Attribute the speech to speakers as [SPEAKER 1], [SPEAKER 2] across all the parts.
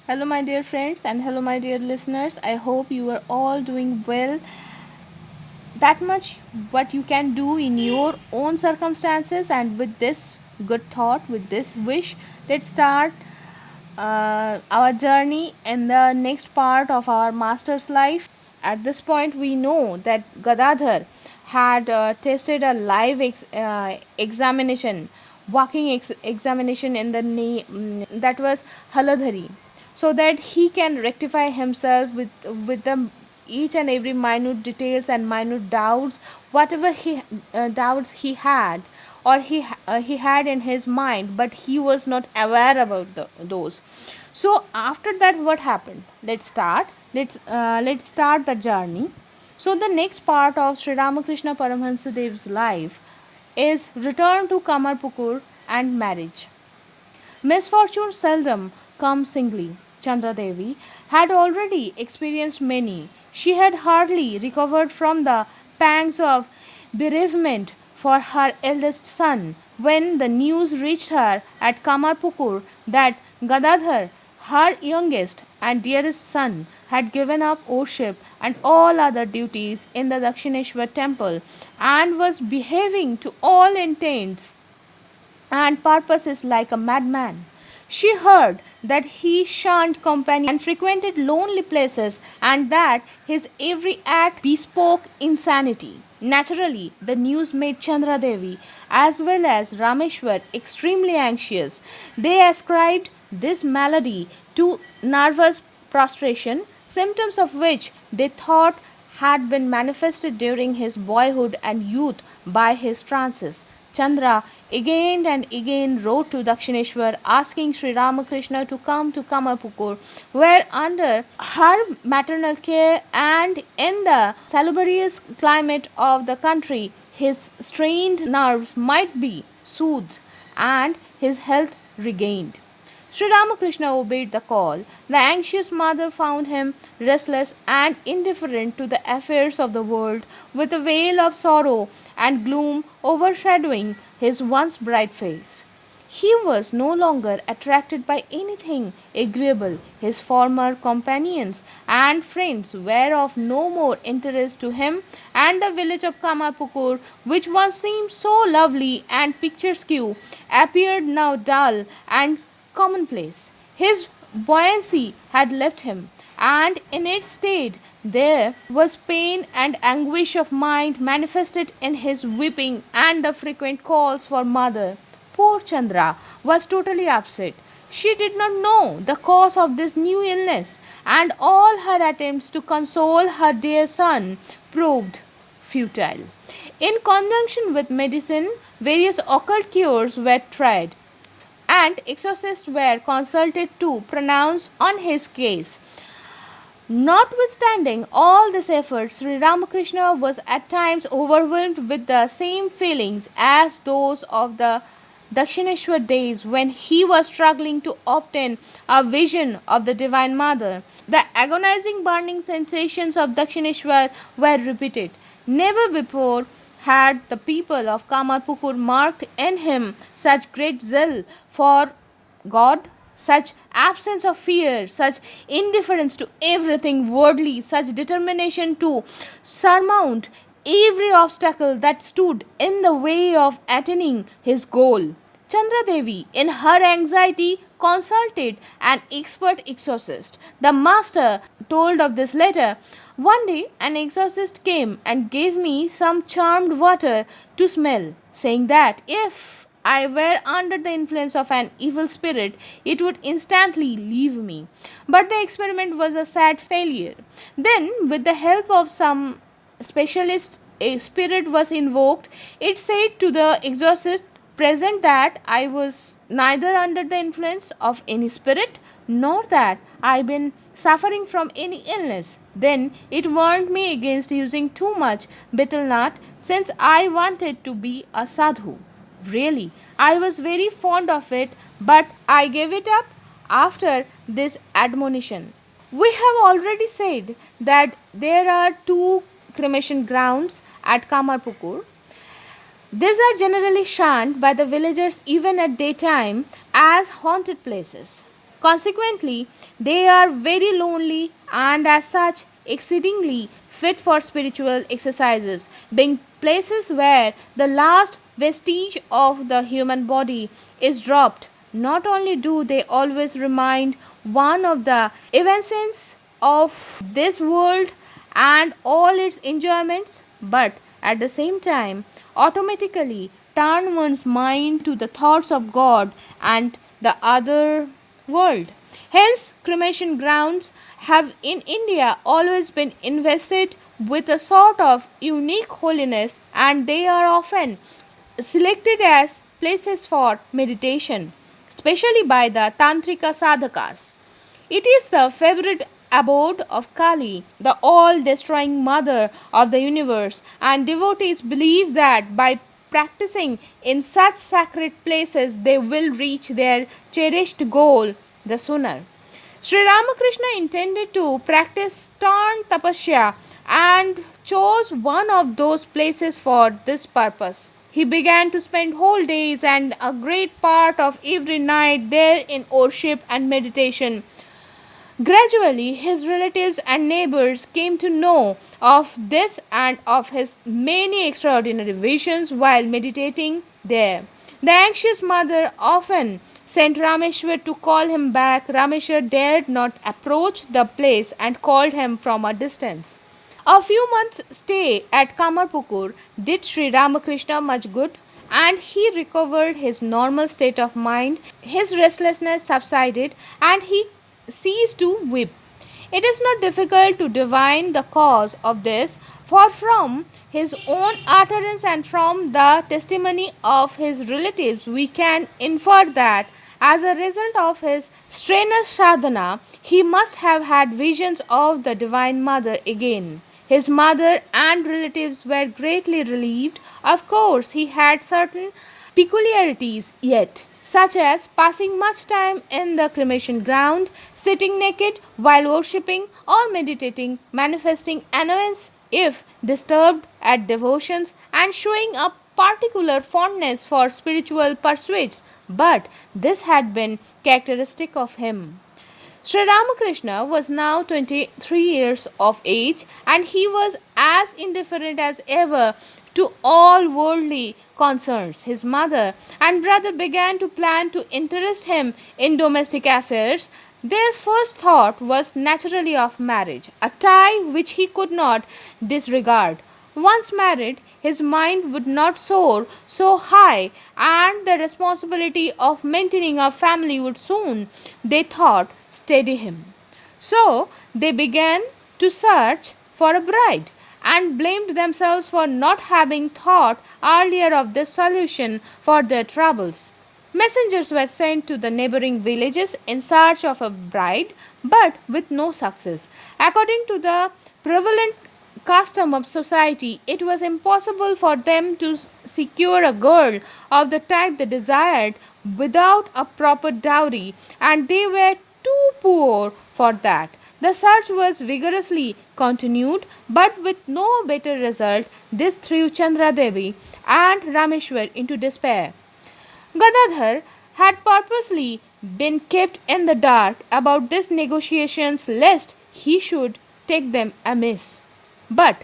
[SPEAKER 1] Hello, my dear friends, and hello, my dear listeners. I hope you are all doing well. That much what you can do in your own circumstances, and with this good thought, with this wish, let's start our journey in the next part of our master's life. At this point, we know that Gadadhar had tested a live examination, walking examination in the that was Haladhari, so that he can rectify himself with the each and every minute details and minute doubts, whatever doubts he had or he had in his mind, but he was not aware about those. So after that, what happened? Let's start the journey. So the next part of Sri Ramakrishna Paramahansa Dev's life is return to Kamarpukur and marriage. Misfortune seldom comes singly. Chandra Devi had already experienced many. She had hardly recovered from the pangs of bereavement for her eldest son when the news reached her at Kamarpukur that Gadadhar, her youngest and dearest son, had given up worship and all other duties in the Dakshineshwar temple and was behaving to all intents and purposes like a madman. She heard that he shunned company and frequented lonely places, and that his every act bespoke insanity. Naturally, the news made Chandra Devi as well as Rameshwar extremely anxious. They ascribed this malady to nervous prostration, symptoms of which they thought had been manifested during his boyhood and youth by his trances. Chandra again and again wrote to Dakshineshwar asking Sri Ramakrishna to come to Kamarpukur, where under her maternal care and in the salubrious climate of the country, his strained nerves might be soothed and his health regained. Sri Ramakrishna obeyed the call. The anxious mother found him restless and indifferent to the affairs of the world, with a veil of sorrow and gloom overshadowing his once bright face. He was no longer attracted by anything agreeable. His former companions and friends were of no more interest to him, and the village of Kamapukur, which once seemed so lovely and picturesque, appeared now dull and commonplace. His buoyancy had left him, and in its stead there was pain and anguish of mind manifested in his weeping and the frequent calls for mother. Poor Chandra was totally upset. She did not know the cause of this new illness, and all her attempts to console her dear son proved futile. In conjunction with medicine, various occult cures were tried, and exorcists were consulted to pronounce on his case. Notwithstanding all these efforts, Sri Ramakrishna was at times overwhelmed with the same feelings as those of the Dakshineshwar days when he was struggling to obtain a vision of the Divine Mother. The agonizing burning sensations of Dakshineshwar were repeated. Never before had the people of Kamarpukur marked in him such great zeal for God, such absence of fear, such indifference to everything worldly, such determination to surmount every obstacle that stood in the way of attaining his goal. Chandra Devi, in her anxiety, consulted an expert exorcist. The master told of this later. One day, an exorcist came and gave me some charmed water to smell, saying that if I were under the influence of an evil spirit, it would instantly leave me. But the experiment was a sad failure. Then, with the help of some specialist, a spirit was invoked. It said to the exorcist present that I was neither under the influence of any spirit nor that I been suffering from any illness. Then it warned me against using too much betel nut since I wanted to be a sadhu. Really, I was very fond of it, but I gave it up after this admonition. We have already said that there are two cremation grounds at Kamarpukur. These are generally shunned by the villagers even at daytime as haunted places. Consequently, they are very lonely and, as such, exceedingly fit for spiritual exercises, being places where the last vestige of the human body is dropped. Not only do they always remind one of the evanescence of this world and all its enjoyments, but at the same time automatically turn one's mind to the thoughts of God and the other world. Hence, cremation grounds have in India always been invested with a sort of unique holiness, and they are often selected as places for meditation, especially by the Tantrika sadhakas. It is the favorite abode of Kali, the all destroying mother of the universe, and devotees believe that by practicing in such sacred places they will reach their cherished goal the sooner. Sri Ramakrishna intended to practice stern tapasya and chose one of those places for this purpose. He began to spend whole days and a great part of every night there in worship and meditation. Gradually, his relatives and neighbors came to know of this and of his many extraordinary visions while meditating there. The anxious mother often sent Rameshwar to call him back. Rameshwar dared not approach the place and called him from a distance. A few months' stay at Kamarpukur did Sri Ramakrishna much good, and he recovered his normal state of mind. His restlessness subsided, and he ceased to weep. It is not difficult to divine the cause of this, for from his own utterance and from the testimony of his relatives, we can infer that as a result of his strenuous sadhana, he must have had visions of the Divine Mother again. His mother and relatives were greatly relieved. Of course, he had certain peculiarities yet, such as passing much time in the cremation ground, sitting naked while worshipping or meditating, manifesting annoyance if disturbed at devotions, and showing a particular fondness for spiritual pursuits. But this had been characteristic of him. Sri Ramakrishna was now 23 years of age, and he was as indifferent as ever to all worldly concerns. His mother and brother began to plan to interest him in domestic affairs. Their first thought was naturally of marriage, a tie which he could not disregard. Once married, his mind would not soar so high, and the responsibility of maintaining a family would soon, they thought, steady him. So they began to search for a bride and blamed themselves for not having thought earlier of this solution for their troubles. Messengers were sent to the neighboring villages in search of a bride, but with no success. According to the prevalent custom of society, it was impossible for them to secure a girl of the type they desired without a proper dowry, and they were too poor for that. The search was vigorously continued, but with no better result. This threw Chandra Devi and Rameshwar into despair. Gadadhar had purposely been kept in the dark about these negotiations lest he should take them amiss. But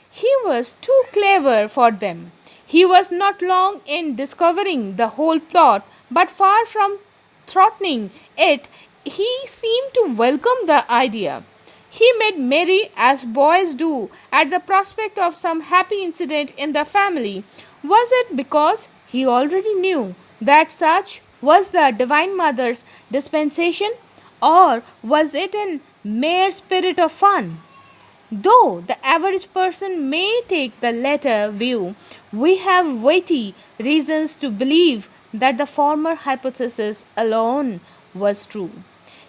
[SPEAKER 1] he was too clever for them. He was not long in discovering the whole plot, but far from threatening it, he seemed to welcome the idea. He made merry as boys do at the prospect of some happy incident in the family. Was it because he already knew that such was the Divine Mother's dispensation, or was it in mere spirit of fun? Though the average person may take the latter view, we have weighty reasons to believe that the former hypothesis alone was true.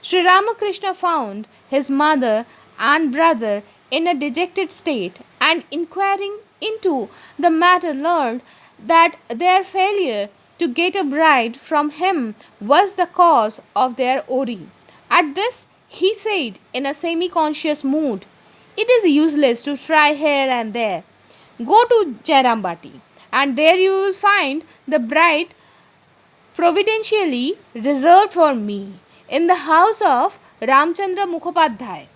[SPEAKER 1] Sri Ramakrishna found his mother and brother in a dejected state, and inquiring into the matter learned that their failure to get a bride from him was the cause of their worry. At this, he said in a semi conscious mood, "It is useless to try here and there. Go to Jairambati, and there you will find the bride providentially reserved for me. in the house of Ramchandra Mukhopadhyay.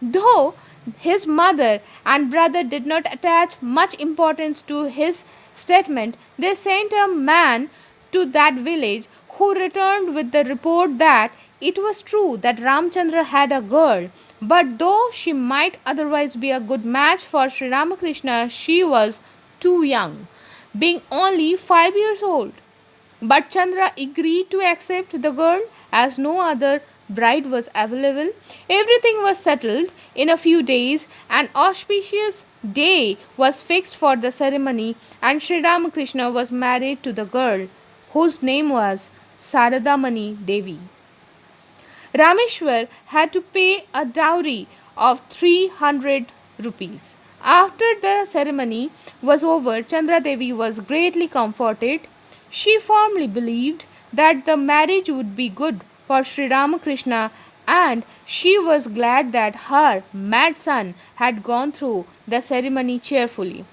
[SPEAKER 1] Though his mother and brother did not attach much importance to his statement, they sent a man to that village who returned with the report that it was true that Ramchandra had a girl, but though she might otherwise be a good match for Sri Ramakrishna, she was too young, being only 5 years old. But Chandra agreed to accept the girl as no other bride was available. Everything was settled in a few days. An auspicious day was fixed for the ceremony, and Sri Ramakrishna was married to the girl, whose name was Saradamani Devi. Rameshwar had to pay a dowry of 300 rupees. After the ceremony was over, Chandra Devi was greatly comforted. She firmly believed that the marriage would be good for Sri Ramakrishna, and she was glad that her mad son had gone through the ceremony cheerfully.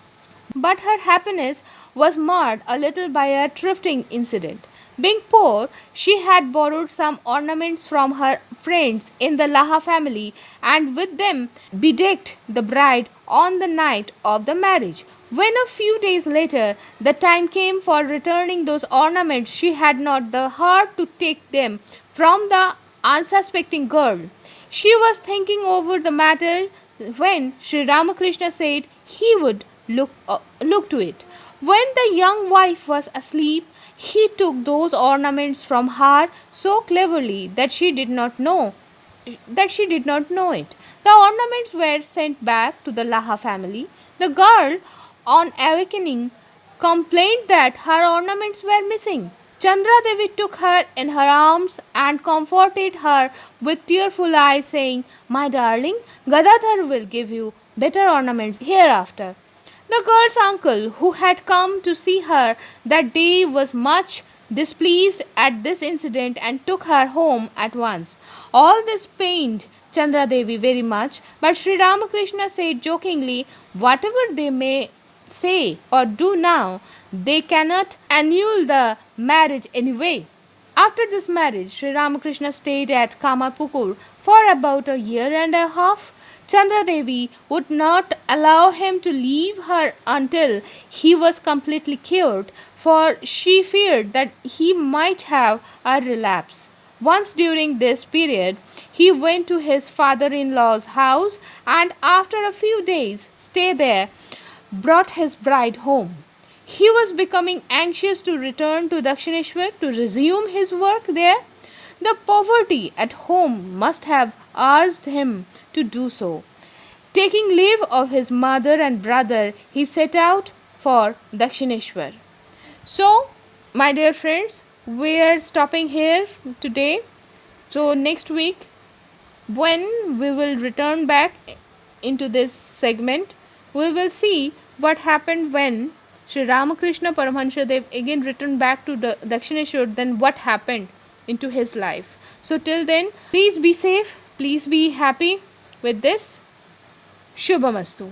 [SPEAKER 1] But her happiness was marred a little by a thrifting incident. Being poor, she had borrowed some ornaments from her friends in the Laha family and with them bedecked the bride on the night of the marriage. When a few days later the time came for returning those ornaments, she had not the heart to take them from the unsuspecting girl. She was thinking over the matter when Sri Ramakrishna said he would look to it. When the young wife was asleep, he took those ornaments from her so cleverly that she did not know it. The ornaments were sent back to the Laha family. The girl, on awakening, complained that her ornaments were missing. Chandra Devi took her in her arms and comforted her with tearful eyes, saying, "My darling, Gadadhar will give you better ornaments hereafter." The girl's uncle, who had come to see her that day, was much displeased at this incident and took her home at once. All this pained Chandra Devi very much, but Sri Ramakrishna said jokingly, "Whatever they may say or do now, they cannot annul the marriage anyway." After this marriage, Sri Ramakrishna stayed at Kamapukur for about a year and a half. Chandra Devi would not allow him to leave her until he was completely cured, for she feared that he might have a relapse. Once during this period, he went to his father in law's house and, after a few days' stay there, brought his bride home. He was becoming anxious to return to Dakshineshwar to resume his work there. The poverty at home must have urged him to do so. Taking leave of his mother and brother, he set out for Dakshineshwar. So, my dear friends, we are stopping here today. So, next week, when we will return back into this segment, we will see what happened when Sri Ramakrishna Paramahansa Dev again returned back to the Dakshineshwar, then what happened into his life. So till then, please be safe, please be happy with this. Shubhamastu.